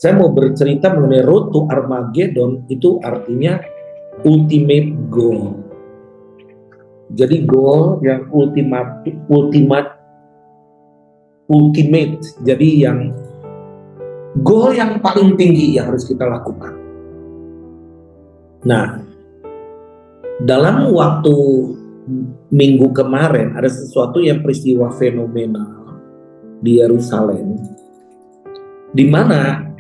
Saya mau bercerita mengenai Road to Armageddon, itu artinya ultimate goal. Jadi goal yang ultimate. Jadi yang goal yang paling tinggi yang harus kita lakukan. Nah, dalam waktu minggu kemarin ada sesuatu yang peristiwa fenomenal di Yerusalem, di mana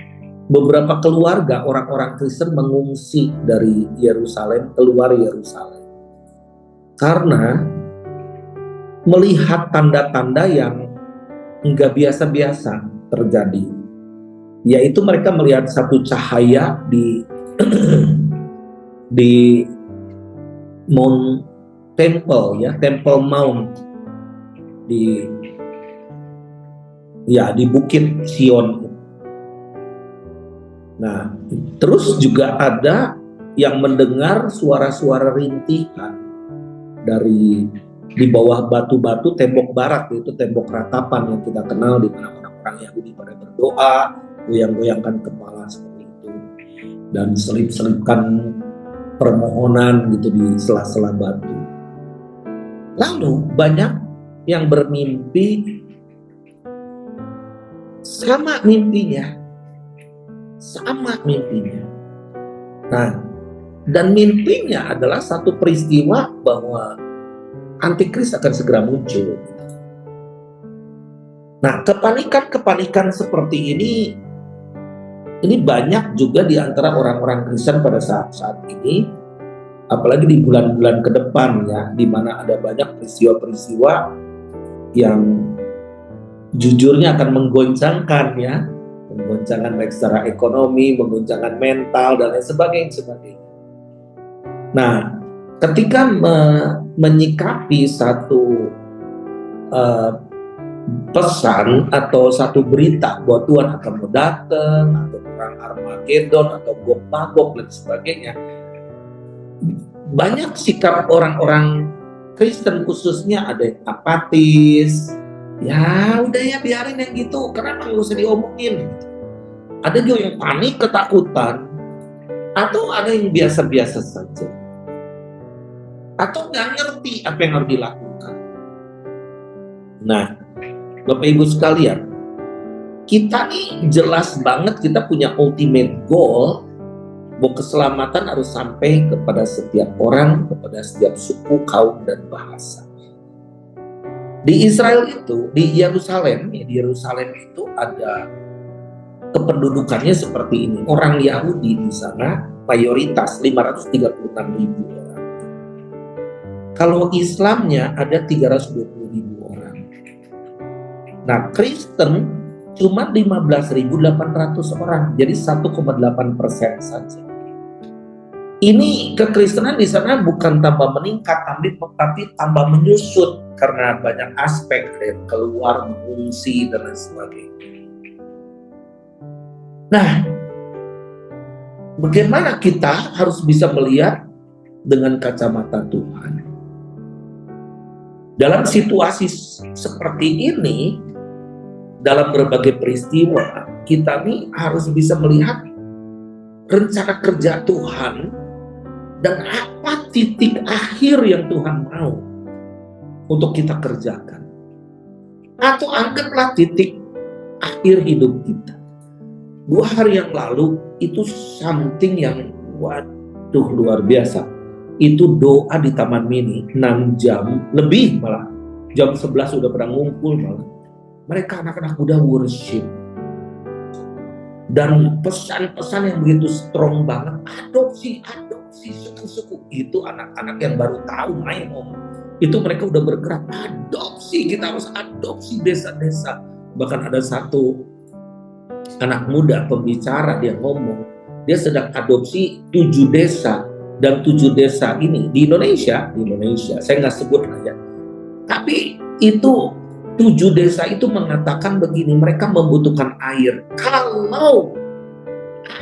beberapa keluarga orang-orang Kristen mengungsi dari Yerusalem keluar Yerusalem karena melihat tanda-tanda yang nggak biasa-biasa terjadi, yaitu mereka melihat satu cahaya di di Mount Temple, ya, Temple Mount di Bukit Sion. Nah, terus juga ada yang mendengar suara-suara rintihan dari di bawah batu-batu tembok barat, yaitu tembok ratapan yang kita kenal, di mana orang-orang Yahudi pada berdoa, goyang-goyangkan kepala seperti itu, dan selip-selipkan permohonan gitu di sela-sela batu. Lalu banyak yang bermimpi sama mimpinya. Nah, dan mimpinya adalah satu peristiwa bahwa antikris akan segera muncul. Nah, kepanikan seperti ini banyak juga di antara orang-orang Kristen pada saat ini, apalagi di bulan-bulan ke depan, ya, di mana ada banyak peristiwa-peristiwa yang jujurnya akan menggoncangkan, ya, menggoncangkan baik secara ekonomi, menggoncangkan mental, dan lain sebagainya. Nah, ketika menyikapi satu pesan atau satu berita bahwa Tuhan akan datang, atau perang Armageddon, atau Gog Magog dan sebagainya, banyak sikap orang-orang Kristen khususnya ada yang apatis. Ya udah ya, biarin yang gitu, kenapa nggak usah diomongin. Ada juga yang panik, ketakutan, atau ada yang biasa-biasa saja, atau nggak ngerti apa yang harus dilakukan. Nah, Bapak Ibu sekalian, kita nih jelas banget kita punya ultimate goal bahwa keselamatan harus sampai kepada setiap orang, kepada setiap suku, kaum, dan bahasa. Di Israel itu, di Yerusalem itu ada kependudukannya seperti ini. Orang Yahudi di sana mayoritas 536.000 orang. Kalau Islamnya ada 320.000 orang. Nah, Kristen cuma 15.800 orang, jadi 1,8% saja. Ini kekristenan di sana bukan tambah meningkat, tapi tambah menyusut karena banyak aspek, ada yang keluar, mengungsi, dan lain sebagainya. Nah, bagaimana kita harus bisa melihat dengan kacamata Tuhan? Dalam situasi seperti ini, dalam berbagai peristiwa, kita nih harus bisa melihat rencana kerja Tuhan dan apa titik akhir yang Tuhan mau untuk kita kerjakan. Atau anggaplah titik akhir hidup kita. 2 hari yang lalu itu something yang waduh luar biasa. Itu doa di Taman Mini 6 jam lebih, malah jam 11 sudah pada ngumpul malah. Mereka anak-anak muda worship. Dan pesan-pesan yang begitu strong banget, adopsi suku-suku. Itu anak-anak yang baru tahu main ngomong. Itu mereka udah bergerak, adopsi, kita harus adopsi desa-desa. Bahkan ada satu anak muda pembicara, dia ngomong, dia sedang adopsi 7 desa. Dan 7 desa ini di Indonesia, saya nggak sebut lah ya. Tapi itu 7 desa itu mengatakan begini, mereka membutuhkan air. Kalau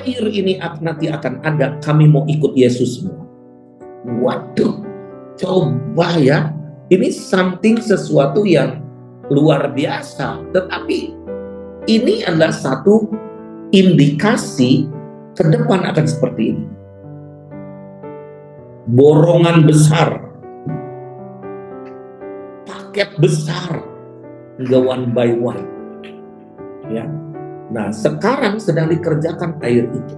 air ini nanti akan ada, kami mau ikut Yesus semua. Waduh, coba ya, ini sesuatu yang luar biasa. Tetapi ini adalah satu indikasi ke depan akan seperti ini. Borongan besar, paket besar, nggak one by one. Ya. Nah, sekarang sedang dikerjakan air itu.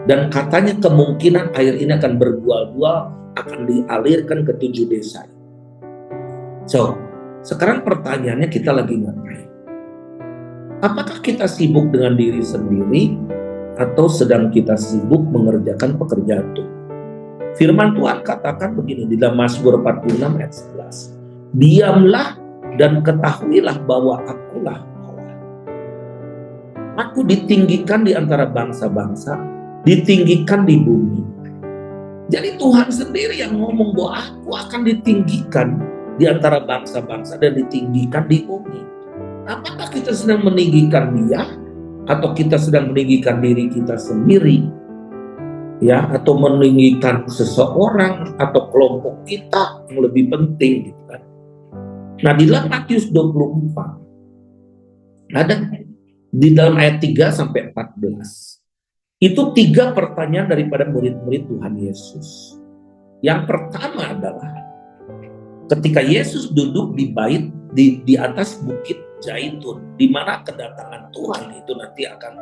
Dan katanya kemungkinan air ini akan berbual-bual, akan dialirkan ke 7 desa. So, sekarang pertanyaannya, kita lagi ngapain? Apakah kita sibuk dengan diri sendiri atau sedang kita sibuk mengerjakan pekerjaan Tuhan? Firman Tuhan katakan begini di dalam Mazmur 46 ayat 11. Diamlah dan ketahuilah bahwa akulah Allah. Aku ditinggikan di antara bangsa-bangsa, ditinggikan di bumi. Jadi Tuhan sendiri yang ngomong bahwa aku akan ditinggikan di antara bangsa-bangsa dan ditinggikan di bumi. Apakah kita sedang meninggikan Dia atau kita sedang meninggikan diri kita sendiri? Ya, atau meninggikan seseorang atau kelompok kita yang lebih penting gitu kan. Nah, di dalam Matius 24 ada di dalam ayat 3 sampai 14. Itu 3 pertanyaan daripada murid-murid Tuhan Yesus. Yang pertama adalah ketika Yesus duduk di bait di atas bukit Zaitun, di mana kedatangan Tuhan itu nanti akan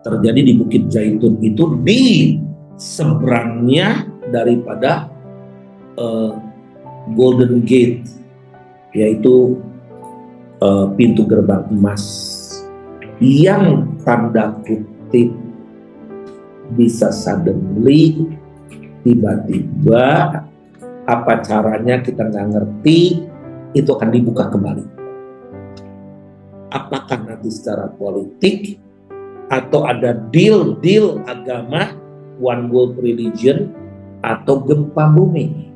terjadi di bukit Zaitun itu di seberangnya daripada Golden Gate, yaitu pintu gerbang emas yang tanda kutip bisa suddenly, tiba-tiba, apa caranya kita nggak ngerti, itu akan dibuka kembali. Apakah nanti secara politik atau ada deal agama, one world religion, atau gempa bumi,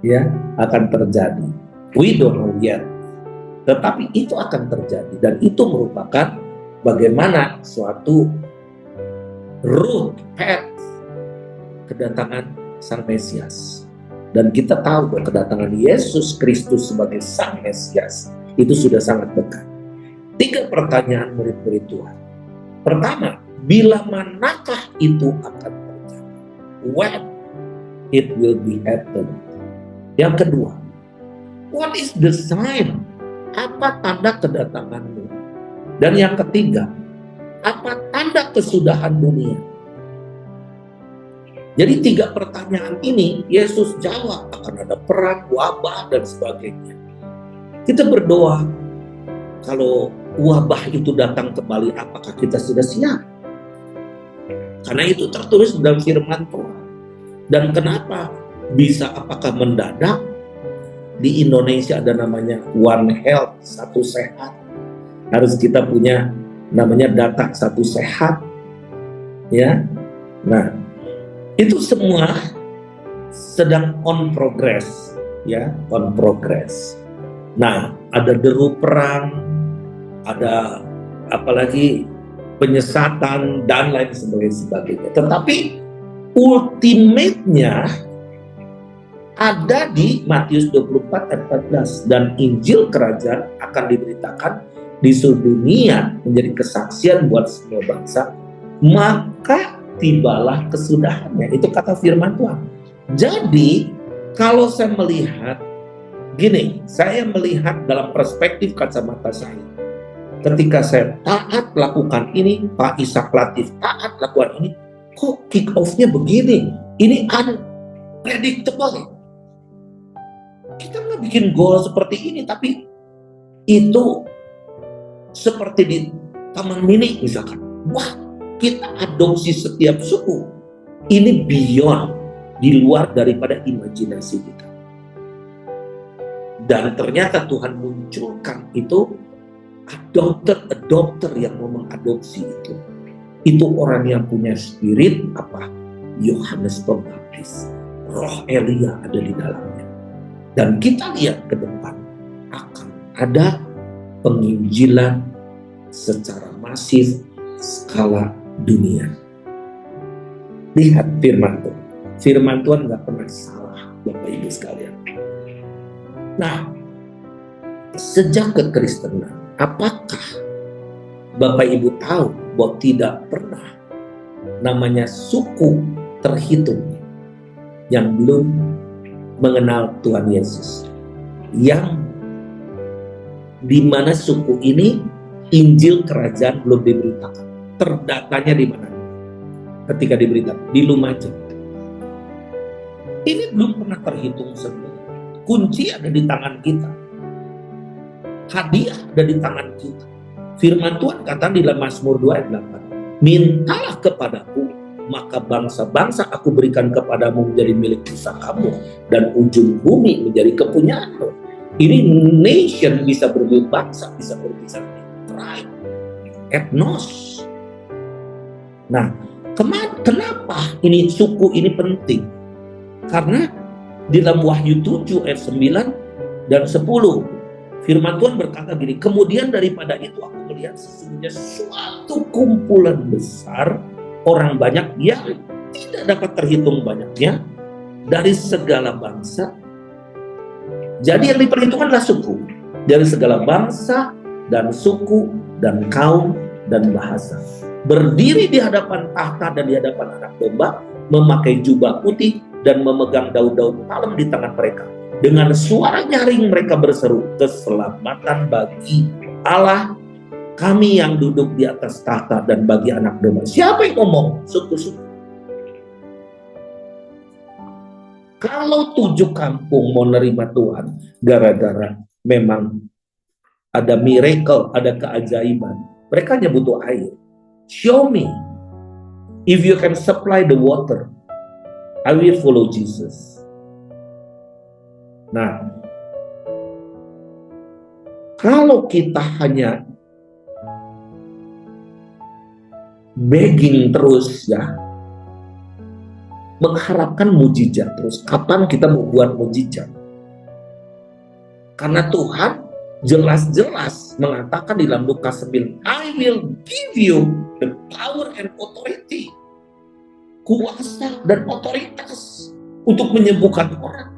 ya, akan terjadi. We don't know yet. Tetapi itu akan terjadi, dan itu merupakan bagaimana suatu road path kedatangan Sang Mesias. Dan kita tahu bahwa kedatangan Yesus Kristus sebagai Sang Mesias itu sudah sangat dekat. 3 pertanyaan murid-murid Tuhan. Pertama, bila manakah itu akan terjadi? When it will be happen? Yang kedua, what is the sign? Apa tanda kedatanganmu? Dan yang ketiga, apa tanda kesudahan dunia? Jadi 3 pertanyaan ini Yesus jawab, akan ada perang, wabah, dan sebagainya. Kita berdoa, kalau wabah itu datang kembali, apakah kita sudah siap? Karena itu tertulis dalam firman Tuhan. Dan kenapa bisa apakah mendadak? Di Indonesia ada namanya One Health, satu sehat. Harus kita punya namanya data satu sehat. Ya. Nah, itu semua sedang on progress, ya, on progress. Nah, ada deru perang, ada apalagi penyesatan dan lain sebagainya. Tetapi ultimate-nya ada di Matius 24 ayat 14, dan Injil Kerajaan akan diberitakan di seluruh dunia menjadi kesaksian buat semua bangsa, maka tibalah kesudahannya. Itu kata firman Tuhan. Jadi kalau saya melihat gini, saya melihat dalam perspektif kacamata saya. Ketika saya taat lakukan ini, Pak Ishak Latif taat lakukan ini, kok kick off-nya begini? Ini unpredictable. Kita nggak bikin goal seperti ini, tapi itu seperti di Taman Mini misalkan. Wah, kita adopsi setiap suku. Ini beyond, di luar daripada imajinasi kita. Dan ternyata Tuhan munculkan itu adopter yang mau mengadopsi itu. Itu orang yang punya spirit apa? Yohanes Pembaptis. Roh Elia ada di dalamnya. Dan kita lihat ke depan akan ada penginjilan secara masif skala dunia. Lihat firman Tuhan. Firman Tuhan nggak pernah salah, Bapak Ibu sekalian. Nah, sejak kekristenan, apakah Bapak Ibu tahu bahwa tidak pernah namanya suku terhitung yang belum mengenal Tuhan Yesus, yang dimana suku ini Injil kerajaan belum diberitakan. Terdatanya di mana? Ketika diberitakan di Lumajang. Ini belum pernah terhitung semua. Kunci ada di tangan kita, hadiah ada di tangan kita. Firman Tuhan kata di dalam Mazmur 2 ayat 8, mintalah kepadaku, maka bangsa-bangsa aku berikan kepadamu menjadi milik pusakamu, dan ujung bumi menjadi kepunyaanmu. Ini nation bisa berbicara bangsa, bisa berbicara tribe, etnos. Nah, kenapa ini suku ini penting? Karena di dalam Wahyu 7 ayat 9 dan 10 firman Tuhan berkata gini, kemudian daripada itu aku melihat sesungguhnya suatu kumpulan besar orang banyak yang tidak dapat terhitung banyaknya dari segala bangsa. Jadi yang diperhitungkan adalah suku, dari segala bangsa dan suku dan kaum dan bahasa, berdiri di hadapan tahta dan di hadapan Anak Domba, memakai jubah putih dan memegang daun-daun palem di tangan mereka. Dengan suara nyaring mereka berseru, keselamatan bagi Allah kami yang duduk di atas tahta dan bagi Anak Domba. Siapa yang ngomong? Suku-suku. Kalau 7 kampung mau nerima Tuhan, gara-gara memang ada miracle, ada keajaiban, mereka hanya butuh air. Show me. If you can supply the water, I will follow Jesus. Nah, kalau kita hanya begging terus ya, mengharapkan mujizat terus, kapan kita mau buat mujizat? Karena Tuhan jelas-jelas mengatakan di dalam Lukas 9, I will give you the power and authority, kuasa dan otoritas untuk menyembuhkan orang,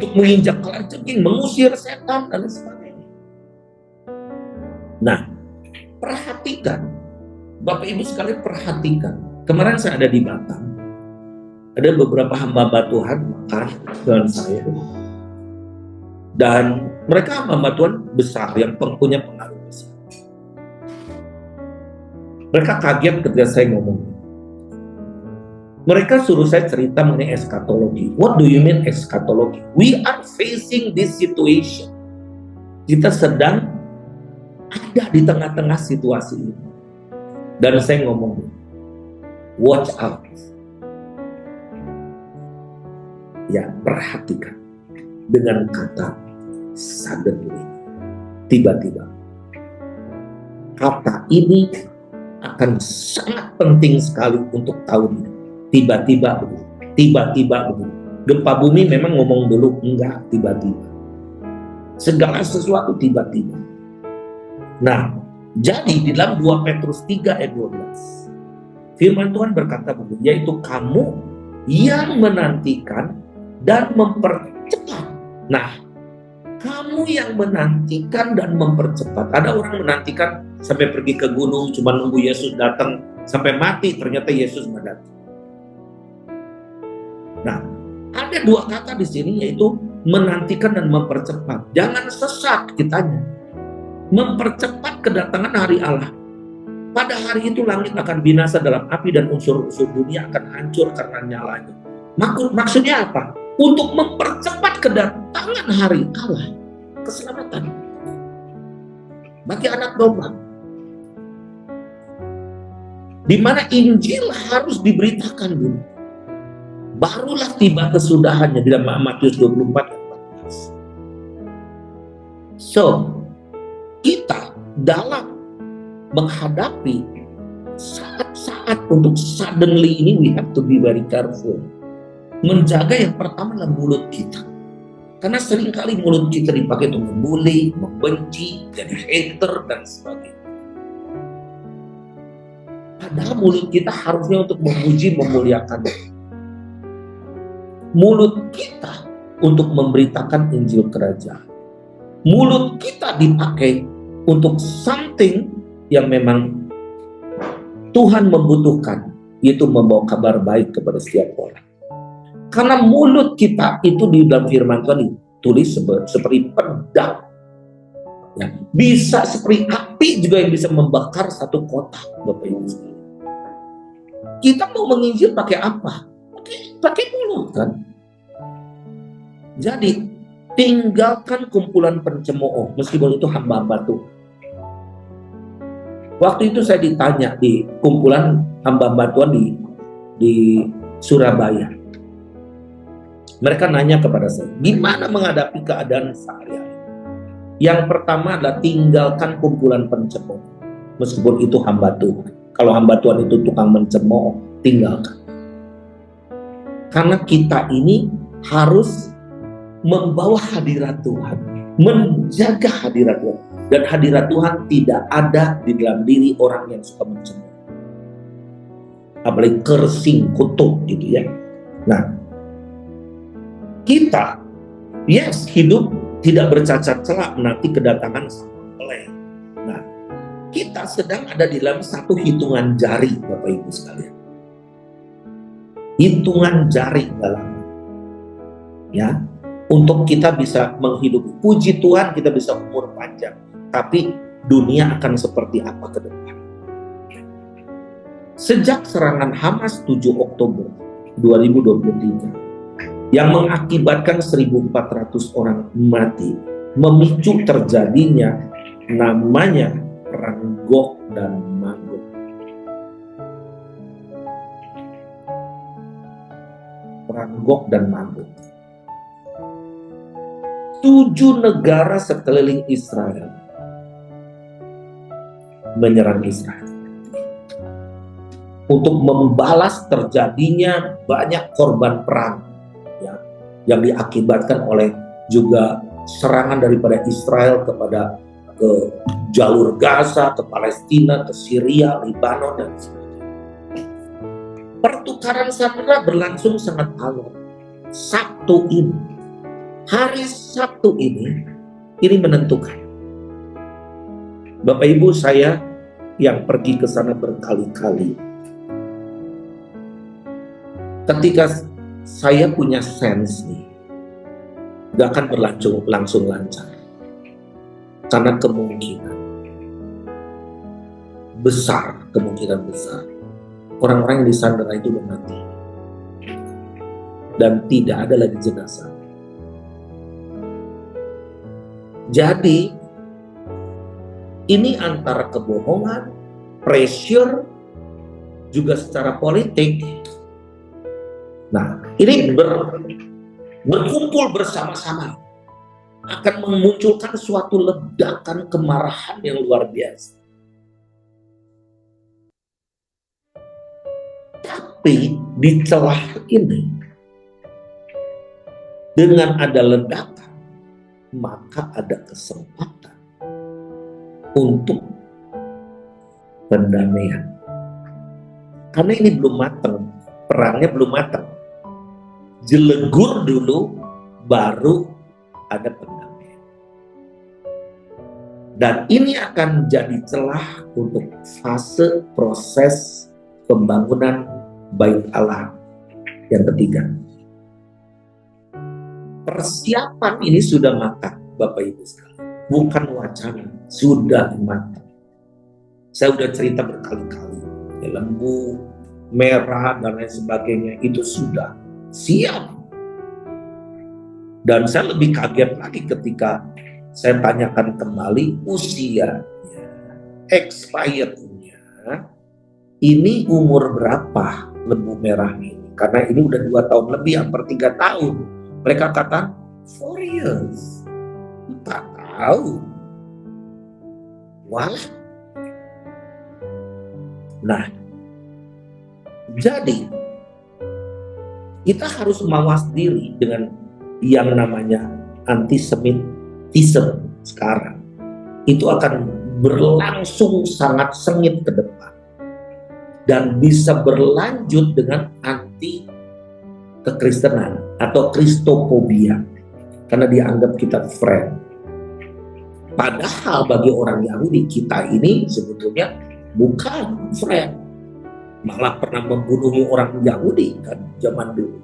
untuk menginjak kalajengking, mengusir setan dan sebagainya. Nah, perhatikan, Bapak Ibu sekalian, perhatikan. Kemarin saya ada di Batam, ada beberapa hamba Tuhan makan dengan saya, dan mereka hamba Tuhan besar yang punya pengaruh besar. Mereka kaget ketika saya ngomong. Mereka suruh saya cerita mengenai eskatologi. What do you mean eskatologi? We are facing this situation. Kita sedang ada di tengah-tengah situasi ini. Dan saya ngomong, watch out. Ya, perhatikan dengan kata suddenly, tiba-tiba. Kata ini akan sangat penting sekali untuk tahun ini. Tiba-tiba begitu, tiba-tiba begitu. Gempa bumi memang ngomong dulu, enggak, tiba-tiba. Segala sesuatu tiba-tiba. Nah, jadi di dalam 2 Petrus 3 ayat 12, firman Tuhan berkata begini, yaitu kamu yang menantikan dan mempercepat. Nah, kamu yang menantikan dan mempercepat. Ada orang menantikan sampai pergi ke gunung, cuma nunggu Yesus datang, sampai mati, ternyata Yesus nggak datang. Nah, ada 2 kata di sini, yaitu menantikan dan mempercepat. Jangan sesat kitanya. Mempercepat kedatangan hari Allah. Pada hari itu langit akan binasa dalam api dan unsur-unsur dunia akan hancur karena nyalanya. Maksudnya apa? Untuk mempercepat kedatangan hari Allah, keselamatan bagi Anak Domba, di mana Injil harus diberitakan dulu. Barulah tiba kesudahannya di dalam Matius 24 ayat 14. So, kita dalam menghadapi saat-saat untuk suddenly ini, we have to be very careful. Menjaga yang pertama adalah mulut kita. Karena seringkali mulut kita dipakai untuk membuli, membenci, jadi hater, dan sebagainya. Padahal mulut kita harusnya untuk memuji, memuliakan. Mulut kita untuk memberitakan Injil Kerajaan. Mulut kita dipakai untuk something yang memang Tuhan membutuhkan, yaitu membawa kabar baik kepada setiap orang. Karena mulut kita itu di dalam firman Tuhan ditulis seperti pedang. Ya, bisa seperti api juga yang bisa membakar satu kota, Bapak Ibu sekalian. Kita mau menginjil pakai apa? Pakai mulut kan. Jadi tinggalkan kumpulan pencemooh, meskipun itu hamba-hamba Tuhan. Waktu itu saya ditanya di kumpulan hamba-hamba Tuhan di Surabaya. Mereka nanya kepada saya, gimana menghadapi keadaan sehari-hari? Yang pertama adalah tinggalkan kumpulan pencemooh, meskipun itu hamba Tuhan. Kalau hamba Tuhan itu tukang mencemooh, tinggalkan. Karena kita ini harus membawa hadirat Tuhan, menjaga hadirat Tuhan. Dan hadirat Tuhan tidak ada di dalam diri orang yang suka mencemooh. Apalagi kersing, kutuk gitu ya. Nah, kita, hidup tidak bercacat celah menanti kedatangan Sang Mempelai. Nah, kita sedang ada di dalam satu hitungan jari, Bapak Ibu sekalian. Hitungan jari dalam, ya, untuk kita bisa menghidupi. Puji Tuhan kita bisa umur panjang, tapi dunia akan seperti apa ke depan? Sejak serangan Hamas 7 Oktober 2023 yang mengakibatkan 1.400 orang mati, memicu terjadinya namanya perang Gog dan Magog. Perang Gog dan Magog. 7 negara sekeliling Israel menyerang Israel untuk membalas terjadinya banyak korban perang yang diakibatkan oleh juga serangan daripada Israel kepada ke jalur Gaza, ke Palestina, ke Syria, Lebanon, dan sebagainya. Pertukaran sandera berlangsung sangat alot. Sabtu ini, hari Sabtu ini menentukan. Bapak Ibu, saya yang pergi ke sana berkali-kali. Ketika saya punya sense nih, gak akan langsung lancar. Karena kemungkinan besar orang-orang yang disandera itu udah mati. Dan tidak ada lagi jenazah. Jadi, ini antara kebohongan, pressure, juga secara politik. Nah, ini berkumpul bersama-sama akan memunculkan suatu ledakan kemarahan yang luar biasa. Tapi di celah ini, dengan ada ledakan, maka ada kesempatan untuk pendamaian. Karena ini belum matang, perangnya belum matang. Jelegur dulu, baru ada pendamaian. Dan ini akan jadi celah untuk fase proses pembangunan Bait Allah yang ketiga. Persiapan ini sudah matang, Bapak Ibu sekalian. Bukan wacana, sudah matang. Saya sudah cerita berkali-kali, lembu, merah, dan lain sebagainya, itu sudah siap. Dan saya lebih kaget lagi ketika saya tanyakan kembali usianya, expirednya, ini umur berapa lembu merah ini? Karena ini udah 2 tahun lebih, hampir 3 tahun. Mereka kata 4 years. 4 tahun. Wah. Nah, jadi kita harus mawas diri dengan yang namanya antisemitisme sekarang. Itu akan berlangsung sangat sengit ke depan. Dan bisa berlanjut dengan anti kekristenan atau kristofobia. Karena dianggap kita friend. Padahal bagi orang Yahudi kita ini sebetulnya bukan friend. malah pernah membunuh orang Yahudi kan zaman dulu.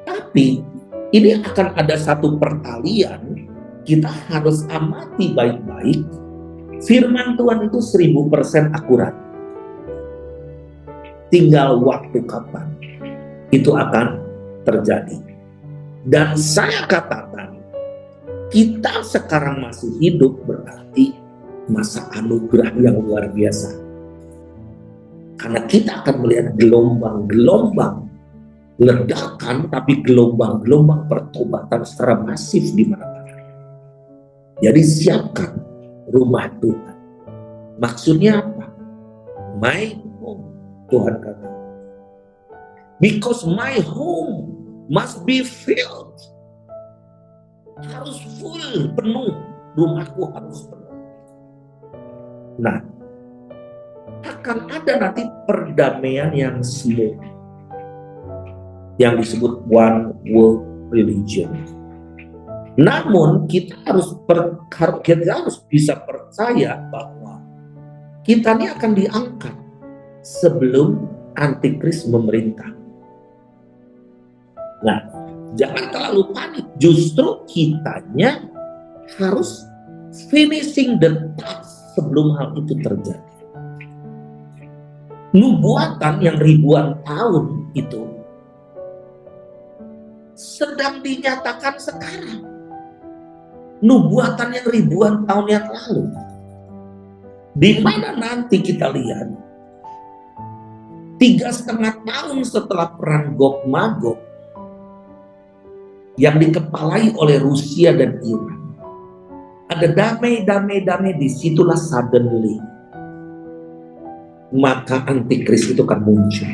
Tapi ini akan ada satu pertalian, kita harus amati baik-baik. Firman Tuhan itu 1000% akurat. Tinggal waktu kapan itu akan terjadi. Dan saya katakan, kita sekarang masih hidup berarti masa anugerah yang luar biasa. Karena kita akan melihat gelombang-gelombang ledakan, tapi gelombang-gelombang pertobatan secara masif di mana-mana. Jadi siapkan rumah Tuhan. Maksudnya apa? My home, Tuhan kata. Because my home must be filled. Harus full, penuh. Rumahku harus penuh. Nah, akan ada nanti perdamaian yang smooth, yang disebut one world religion. Namun kita harus bisa percaya bahwa kita ini akan diangkat sebelum antikris memerintah. Nah, jangan terlalu panik. Justru kitanya harus finishing the task sebelum hal itu terjadi. Nubuatan yang ribuan tahun itu sedang dinyatakan sekarang. Nubuatan yang ribuan tahun yang lalu, di mana nanti kita lihat 3,5 tahun setelah perang Gog Magog yang dikepalai oleh Rusia dan Iran, ada damai, disitulah suddenly maka antikris itu akan muncul.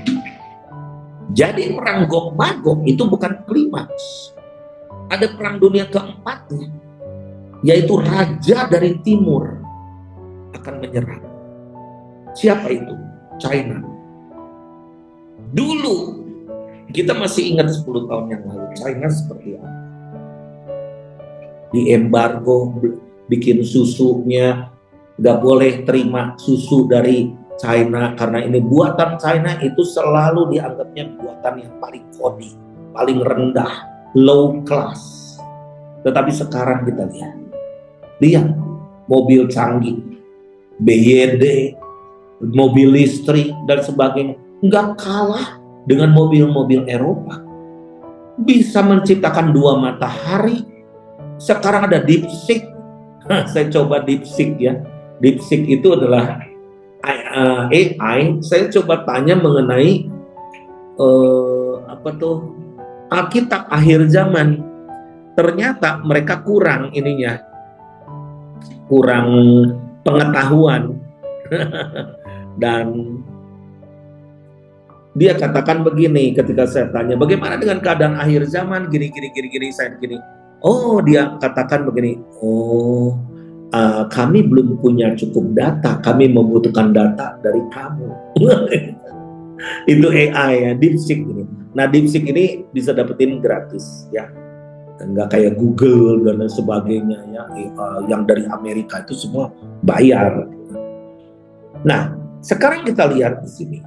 Jadi perang Gog Magog itu bukan klimaks. Ada perang dunia keempatnya, yaitu raja dari timur akan menyerang. Siapa itu? China. Dulu kita masih ingat 10 tahun yang lalu China seperti apa. Di embargo, bikin susunya, nggak boleh terima susu dari China karena ini buatan China, itu selalu dianggapnya buatan yang paling kodi, paling rendah, low class. Tetapi sekarang kita lihat mobil canggih, BYD, mobil listrik dan sebagainya, nggak kalah dengan mobil-mobil Eropa. Bisa menciptakan 2 matahari. Sekarang ada DeepSeek. Saya coba DeepSeek ya. DeepSeek itu adalah AI. Saya coba tanya mengenai Alkitab akhir zaman. Ternyata mereka kurang pengetahuan. Dan dia katakan begini ketika saya tanya, bagaimana dengan keadaan akhir zaman, gini, saya gini. Oh, dia katakan begini, kami belum punya cukup data, kami membutuhkan data dari kamu. Itu AI ya, DeepSeek ini. Nah, DeepSeek ini bisa dapetin gratis ya, nggak kayak Google dan lain sebagainya ya, yang dari Amerika itu semua bayar. Nah, sekarang kita lihat di sini,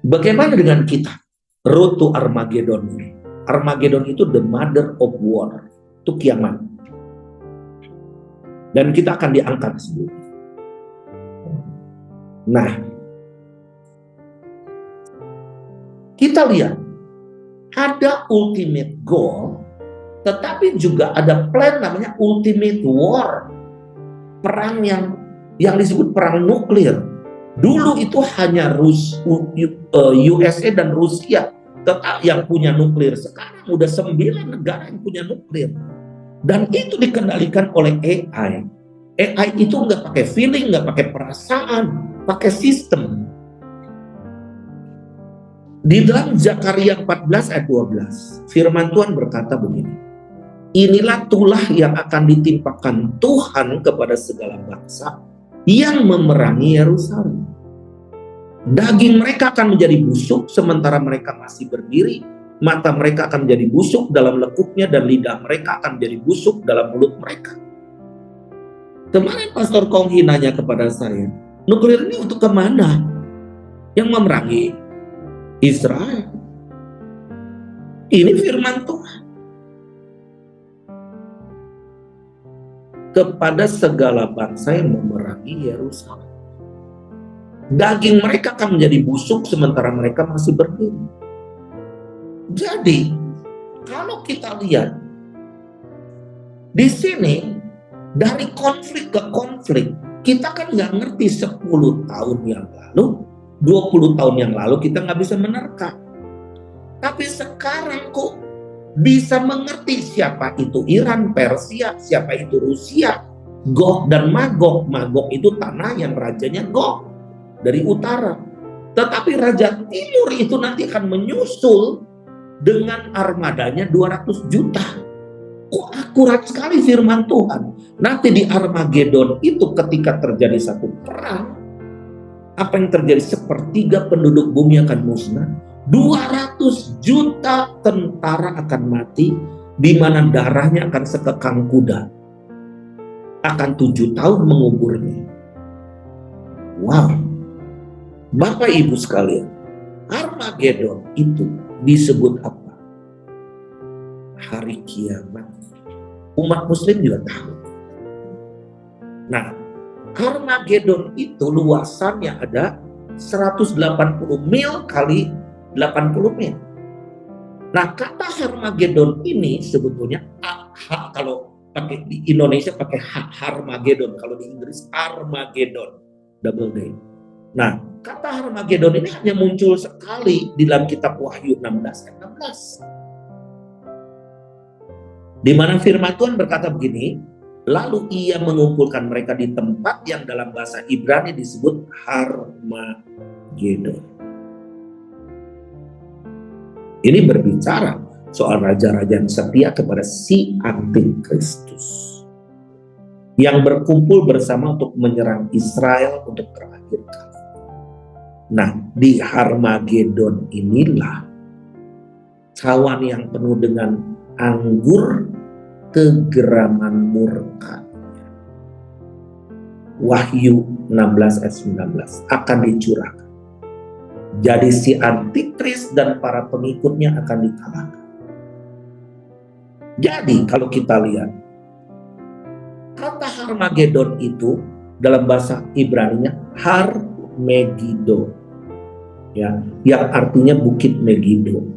bagaimana dengan kita? Road to Armageddon. Armageddon itu the mother of war, itu kiamat. Dan kita akan diangkat sebelum. Nah, kita lihat ada ultimate goal, tetapi juga ada plan namanya ultimate war, perang yang disebut perang nuklir. Dulu itu hanya USA dan Rusia tetap yang punya nuklir. Sekarang udah 9 negara yang punya nuklir. Dan itu dikendalikan oleh AI. AI itu nggak pakai feeling, nggak pakai perasaan, pakai sistem. Di dalam Zakaria 14 ayat 12, firman Tuhan berkata begini, inilah tulah yang akan ditimpakan Tuhan kepada segala bangsa yang memerangi Yerusalem. Daging mereka akan menjadi busuk sementara mereka masih berdiri. Mata mereka akan menjadi busuk dalam lekuknya dan lidah mereka akan menjadi busuk dalam mulut mereka. Kemarin Pastor Konghi nanya kepada saya, nuklir ini untuk kemana? Yang memerangi Israel. Ini firman Tuhan. Kepada segala bangsa yang memerangi Yerusalem. Daging mereka akan menjadi busuk sementara mereka masih berdiri. Jadi, kalau kita lihat di sini dari konflik ke konflik, kita kan nggak ngerti 10 tahun yang lalu, 20 tahun yang lalu kita nggak bisa menerka. Tapi sekarang kok bisa mengerti siapa itu Iran, Persia, siapa itu Rusia, Gog dan Magog. Magog itu tanah yang rajanya Gog dari utara. Tetapi Raja Timur itu nanti akan menyusul dengan armadanya 200 juta. Kok akurat sekali firman Tuhan. Nanti di Armageddon itu ketika terjadi satu perang, apa yang terjadi? Sepertiga penduduk bumi akan musnah. 200 juta tentara akan mati, di mana darahnya akan sekekang kuda. Akan 7 tahun menguburnya. Wow. Bapak Ibu sekalian, Armageddon itu disebut apa? Hari kiamat. Umat muslim juga tahu. Nah, Armageddon itu luasannya ada 180 mil kali 80 mil. Nah, kata Armageddon ini sebetulnya kalau pakai di Indonesia pakai Harmageddon, kalau di Inggris Armageddon, double D. Nah, kata Armageddon ini hanya muncul sekali di dalam kitab Wahyu 16 ayat 16. Di mana firman Tuhan berkata begini, lalu ia mengumpulkan mereka di tempat yang dalam bahasa Ibrani disebut Harmageddon. Ini berbicara soal raja-raja yang setia kepada si Antikristus yang berkumpul bersama untuk menyerang Israel untuk terakhir kali. Nah, di Harmageddon inilah cawan yang penuh dengan anggur kegeraman murka. Wahyu 16 ayat 19 akan dicurahkan. Jadi si Antikris dan para pengikutnya akan dikalahkan. Jadi kalau kita lihat, kata Harmageddon itu dalam bahasa Ibrani-nya Har Megiddo, ya, yang artinya bukit Megiddo.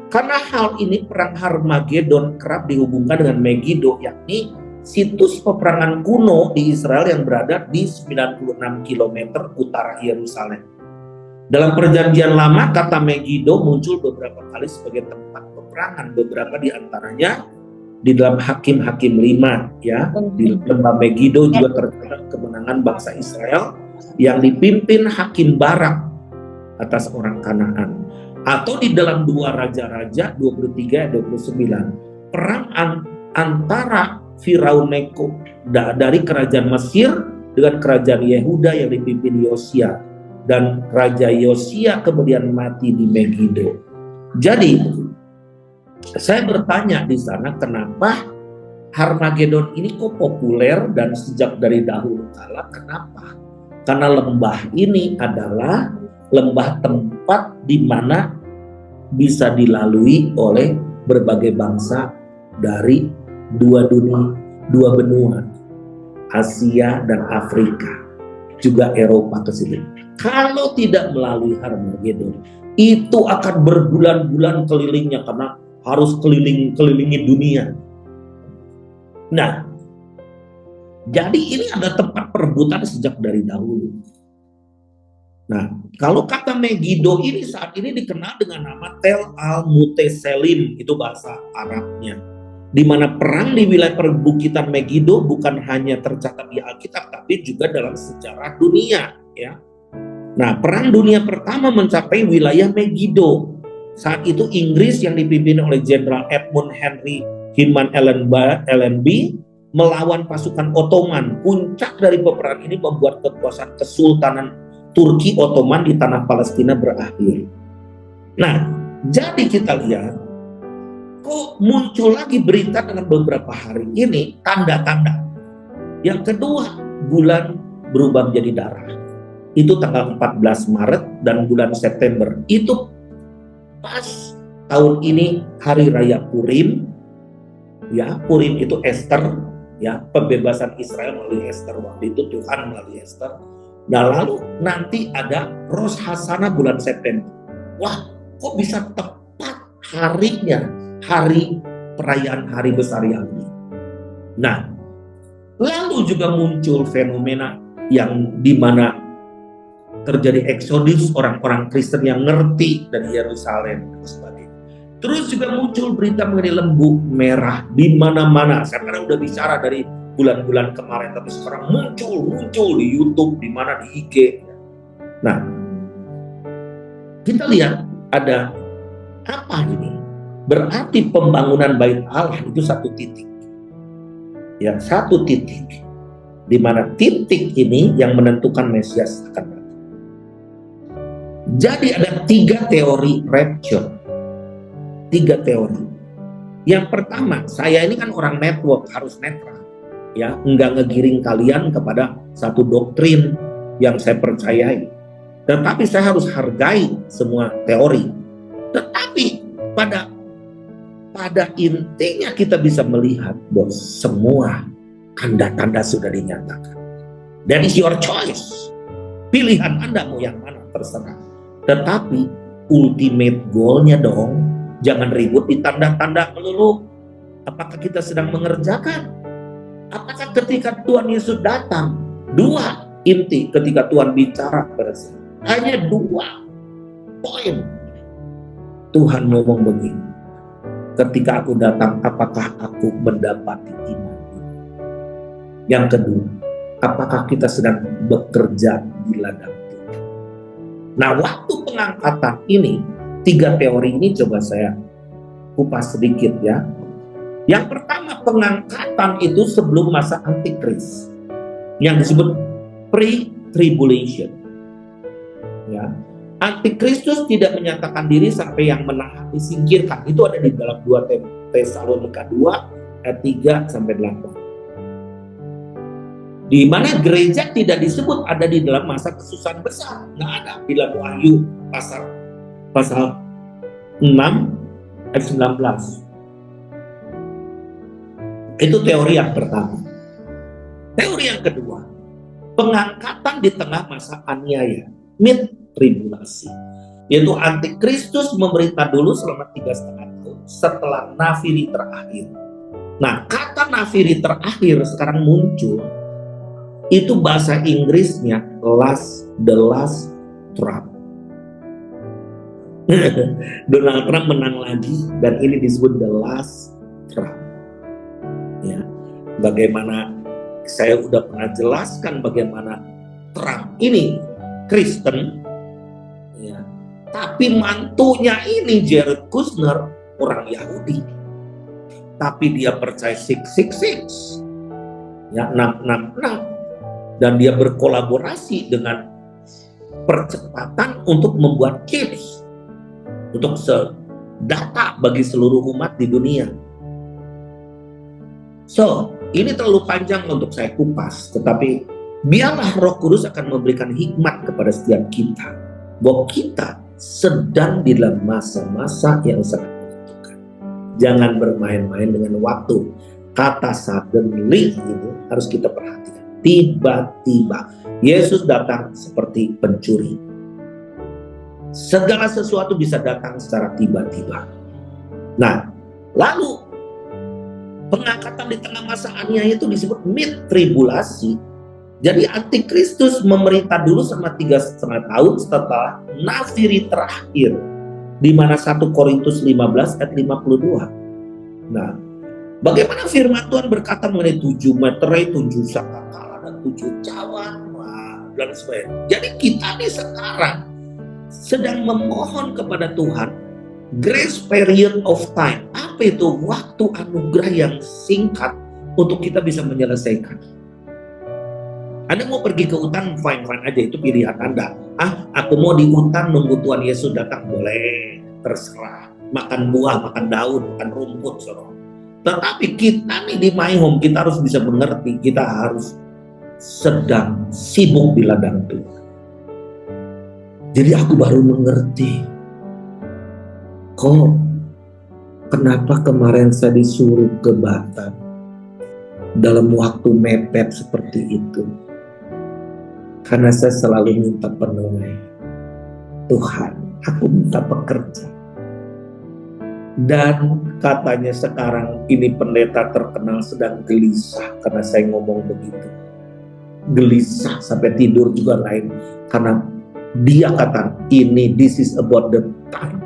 Karena hal ini perang Harmageddon kerap dihubungkan dengan Megiddo, yakni situs peperangan kuno di Israel yang berada di 96 km utara Yerusalem. Dalam perjanjian lama, kata Megiddo muncul beberapa kali sebagai tempat peperangan. Beberapa di antaranya di dalam Hakim-Hakim 5, ya, di lembah Megiddo juga tercatat kemenangan bangsa Israel yang dipimpin Hakim Barak atas orang Kanaan. Atau di dalam 2 Raja-Raja 23 29, perang antara Firaun Neko dari kerajaan Mesir dengan kerajaan Yehuda yang dipimpin Yosia. Dan Raja Yosia kemudian mati di Megiddo. Jadi saya bertanya di sana, kenapa Harmageddon ini kok populer dan sejak dari dahulu kala? Kenapa? Karena lembah ini adalah lembah tempat di mana bisa dilalui oleh berbagai bangsa dari dua benua, Asia dan Afrika, juga Eropa ke sini. Kalau tidak melalui Harmageddon, itu akan berbulan-bulan kelilingnya karena harus kelilingi dunia. Nah, jadi ini ada tempat perebutan sejak dari dahulu. Nah, kalau kata Megiddo ini saat ini dikenal dengan nama Tel Al-Muteselim, itu bahasa Arabnya. Di mana perang di wilayah perbukitan Megiddo bukan hanya tercatat di Alkitab, tapi juga dalam sejarah dunia, ya. Nah, perang dunia pertama mencapai wilayah Megiddo. Saat itu Inggris yang dipimpin oleh Jenderal Edmund Henry Hinman Allenby melawan pasukan Ottoman. Puncak dari peperangan ini membuat kekuasaan Kesultanan Turki Ottoman di tanah Palestina berakhir. Nah, jadi kita lihat, kok muncul lagi berita dalam beberapa hari ini tanda-tanda Yang kedua, bulan berubah menjadi darah. Itu tanggal 14 Maret dan bulan September. Itu pas tahun ini hari raya Purim. Ya, Purim itu Esther, ya, pembebasan Israel melalui Esther. Waktu itu Tuhan melalui Esther. Nah, lalu nanti ada Rosh Hashanah bulan September. Wah, kok bisa tepat harinya, hari perayaan hari besar Yahudi. Nah, lalu juga muncul fenomena yang dimana terjadi eksodus orang-orang Kristen yang ngerti dari Yerusalem dan sebagainya. Terus juga muncul berita mengenai lembu merah di mana-mana. Saya karena udah bicara dari bulan-bulan kemarin, tapi sekarang muncul di YouTube, di mana di IG. Nah, kita lihat ada apa ini? Berarti pembangunan Bait Allah itu satu titik. Ya, satu titik. Di mana titik ini yang menentukan Mesias akan datang. Jadi ada 3 teori rapture. 3 teori. Yang pertama, saya ini kan orang network, harus netral. Ya, enggak ngegiring kalian kepada satu doktrin yang saya percayai. Tetapi saya harus hargai semua teori. Tetapi pada intinya kita bisa melihat bahwa semua tanda-tanda sudah dinyatakan. That is your choice. Pilihan Anda mau yang mana terserah. Tetapi ultimate goalnya dong, jangan ribut di tanda-tanda melulu. Apakah kita sedang mengerjakan? Apakah ketika Tuhan Yesus datang, 2 inti ketika Tuhan bicara pada saya. Hanya 2 poin. Tuhan ngomong begini. Ketika aku datang, apakah aku mendapati iman? Yang kedua, apakah kita sedang bekerja di ladang Tuhan? Nah, waktu pengangkatan ini, 3 teori ini coba saya kupas sedikit ya. Yang pertama, pengangkatan itu sebelum masa antikris, yang disebut pre-tribulation. Ya, Antikristus tidak menyatakan diri sampai yang menang disingkirkan. Itu ada di dalam 2 Tesalonika 2 ayat 3 sampai 8. Di mana gereja tidak disebut ada di dalam masa kesusahan besar, nggak ada. Di dalam Wahyu pasal 6 ayat 19. Itu teori yang pertama. Teori yang kedua, pengangkatan di tengah masa aniaya, mid tribulasi, yaitu antikristus memerintah dulu selama 3,5 tahun setelah nafiri terakhir. Nah, kata nafiri terakhir sekarang muncul. Itu bahasa Inggrisnya the last Trump. Donald Trump menang lagi dan ini disebut the last Trump. Ya, bagaimana saya udah pernah jelaskan bagaimana Trump ini Kristen, ya, tapi mantunya ini Jared Kushner orang Yahudi, tapi dia percaya 666, ya 666. Dan dia berkolaborasi dengan percepatan untuk membuat chips untuk data bagi seluruh umat di dunia. So, ini terlalu panjang untuk saya kupas, tetapi biarlah Roh Kudus akan memberikan hikmat kepada setiap kita bahwa kita sedang di dalam masa-masa yang sangat menentukan. Jangan bermain-main dengan waktu. Kata suddenly itu harus kita perhatikan. Tiba-tiba Yesus datang seperti pencuri. Segala sesuatu bisa datang secara tiba-tiba. Nah, lalu pengangkatan di tengah masa aniaya itu disebut mid tribulasi. Jadi antikristus memerintah dulu selama 3,5 tahun setelah nafiri terakhir, di mana 1 Korintus 15 ayat 52. Nah, bagaimana firman Tuhan berkata mengenai 7 meterai, 7 sangkakala, dan 7 cawan, dan sebagainya. Jadi kita nih sekarang sedang memohon kepada Tuhan grace period of time. Apa itu? Waktu anugerah yang singkat untuk kita bisa menyelesaikan. Anda mau pergi ke hutan, fine-fine aja, itu pilihan Anda. Aku mau di hutan nunggu Tuhan Yesus datang, boleh, terserah. Makan buah, makan daun, makan rumput, saudara. Tetapi kita nih di My Home, kita harus bisa mengerti, kita harus sedang sibuk di ladang Tuhan. Jadi aku baru mengerti, kok kenapa kemarin saya disuruh ke Batam dalam waktu mepet seperti itu. Karena saya selalu minta penuh. Tuhan, aku minta bekerja. Dan katanya sekarang ini pendeta terkenal sedang gelisah karena saya ngomong begitu. Gelisah sampai tidur juga lain. Karena dia kata ini, this is about the time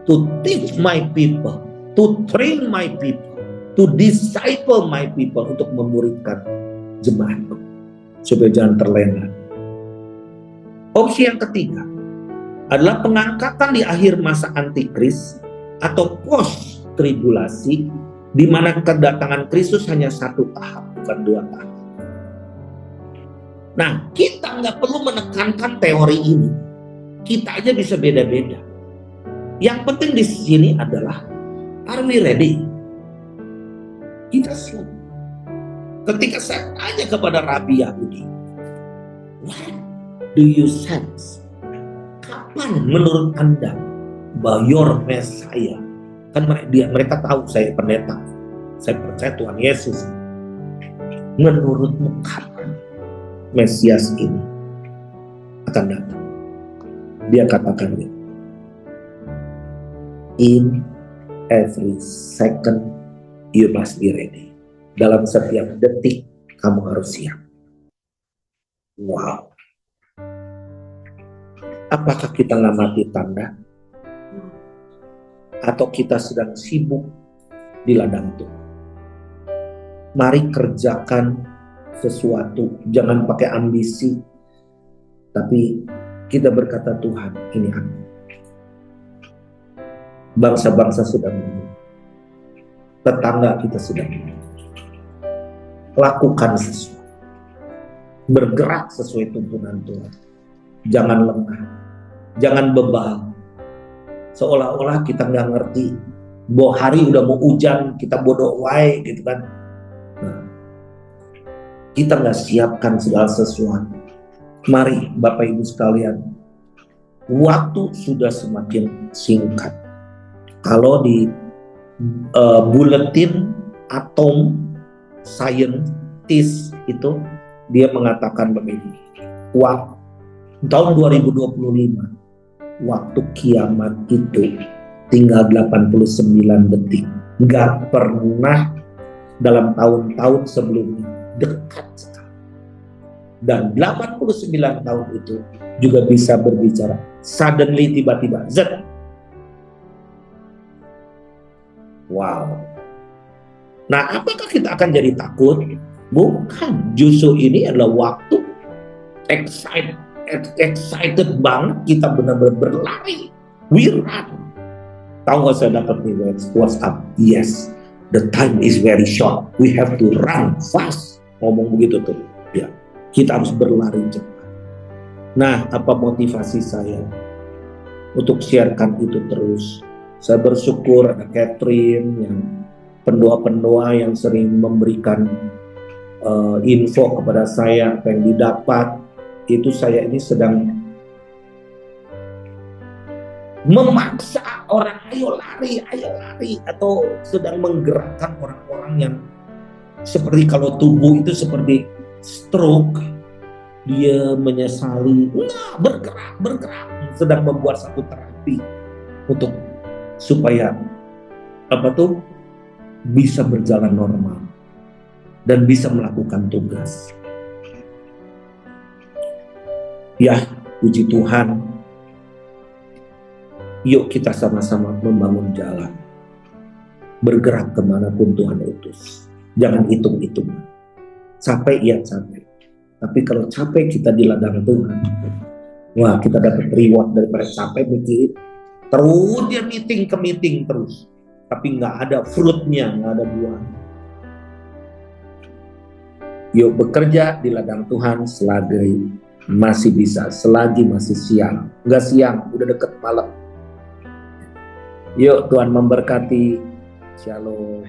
to teach my people, to train my people, to disciple my people, untuk memuridkan jemaatku supaya jangan terlena. Opsi yang ketiga adalah pengangkatan di akhir masa antikris atau post tribulasi, di mana kedatangan Kristus hanya satu tahap, bukan dua tahap. Nah, kita nggak perlu menekankan teori ini. Kita aja bisa beda-beda. Yang penting di sini adalah, are we ready? Kita siap. Ketika saya tanya kepada Rabi Yahudi, what do you sense? Kapan menurut Anda bahwa your Messiah? Kan mereka tahu saya pendeta, saya percaya Tuhan Yesus. Menurutmu kapan Mesias ini akan datang? Dia katakan, in every second you must be ready. Dalam setiap detik kamu harus siap. Wow. Apakah kita ngamati tanda? Atau kita sedang sibuk di ladang Tuhan? Mari kerjakan sesuatu, jangan pakai ambisi, tapi kita berkata, Tuhan, ini aku. Bangsa-bangsa sudah menunggu, tetangga kita sudah menunggu. Lakukan sesuatu, bergerak sesuai tuntunan Tuhan. Jangan lengah, jangan bebal, seolah-olah kita nggak ngerti bahwa hari udah mau hujan, kita bodoh wae gitu kan. Nah, kita nggak siapkan segala sesuatu. Mari Bapak Ibu sekalian, waktu sudah semakin singkat. Kalau di buletin atom scientist itu, dia mengatakan begini, tahun 2025, waktu kiamat itu tinggal 89 detik. Nggak pernah dalam tahun-tahun sebelumnya, dekat sekali. Dan 89 tahun itu juga bisa berbicara suddenly, tiba-tiba, zet. Wow. Nah, apakah kita akan jadi takut? Bukan, justru ini adalah waktu excited banget, kita benar-benar berlari. We run. Tahu nggak saya dapat nih WhatsApp? Yes, the time is very short. We have to run fast. Ngomong begitu tuh. Ya, kita harus berlari cepat. Nah, apa motivasi saya untuk sharekan itu terus? Saya bersyukur ada Catherine, yang pendoa-pendoa yang sering memberikan info kepada saya apa yang didapat. Itu saya ini sedang memaksa orang ayo lari, atau sedang menggerakkan orang-orang yang seperti kalau tubuh itu seperti stroke, dia menyesali, bergerak, sedang membuat satu terapi untuk supaya bisa berjalan normal dan bisa melakukan tugas. Ya, puji Tuhan. Yuk kita sama-sama membangun jalan, bergerak kemanapun Tuhan utus. Jangan hitung-hitung. Capek ya capek. Tapi kalau capek kita di ladang Tuhan, wah, kita dapat reward daripada capek mikirin. Terus dia meeting ke meeting terus, tapi nggak ada fruitnya, nggak ada buahnya. Yuk bekerja di ladang Tuhan selagi masih bisa, selagi masih siang. Nggak siang, udah deket malam. Yuk, Tuhan memberkati. Shalom.